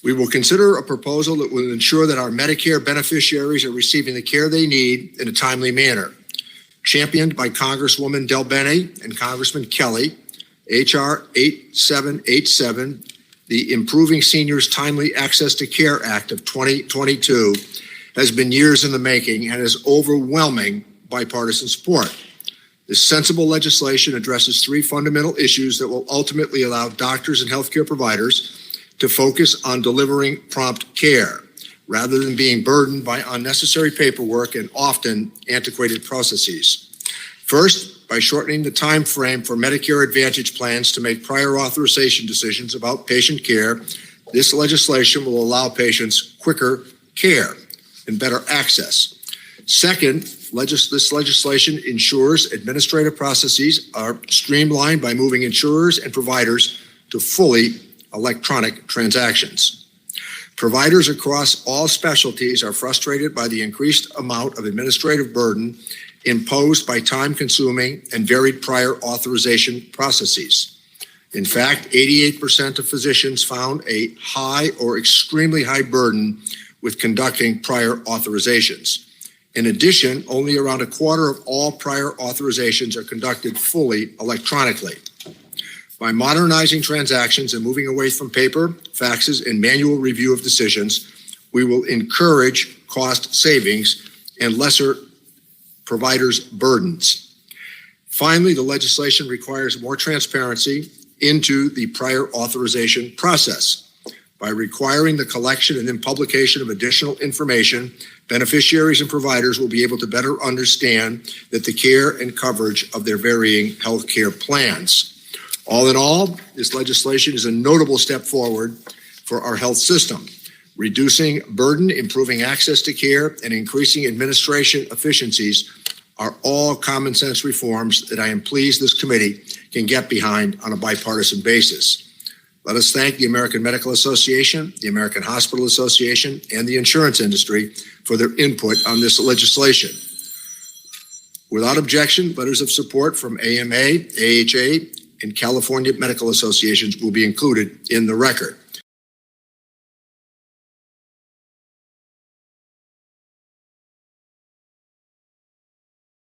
We will consider a proposal that will ensure that our Medicare beneficiaries are receiving the care they need in a timely manner. Championed by Congresswoman Del Bene and Congressman Kelly, H.R. 8787, the Improving Seniors Timely Access to Care Act of 2022 has been years in the making and has overwhelming bipartisan support. This sensible legislation addresses three fundamental issues that will ultimately allow doctors and healthcare providers to focus on delivering prompt care rather than being burdened by unnecessary paperwork and often antiquated processes. First, by shortening the time frame for Medicare Advantage plans to make prior authorization decisions about patient care, this legislation will allow patients quicker care and better access. Second, this legislation ensures administrative processes are streamlined by moving insurers and providers to fully electronic transactions. Providers across all specialties are frustrated by the increased amount of administrative burden imposed by time-consuming and varied prior authorization processes. In fact, 88% of physicians found a high or extremely high burden with conducting prior authorizations. In addition, only around a quarter of all prior authorizations are conducted fully electronically. By modernizing transactions and moving away from paper, faxes, and manual review of decisions, we will encourage cost savings and lesser providers' burdens. Finally, the legislation requires more transparency into the prior authorization process. By requiring the collection and then publication of additional information, beneficiaries and providers will be able to better understand that the care and coverage of their varying health care plans. All in all, this legislation is a notable step forward for our health system. Reducing burden, improving access to care, and increasing administration efficiencies are all common sense reforms that I am pleased this committee can get behind on a bipartisan basis. Let us thank the American Medical Association, the American Hospital Association, and the insurance industry for their input on this legislation. Without objection, letters of support from AMA, AHA, and California Medical Associations will be included in the record.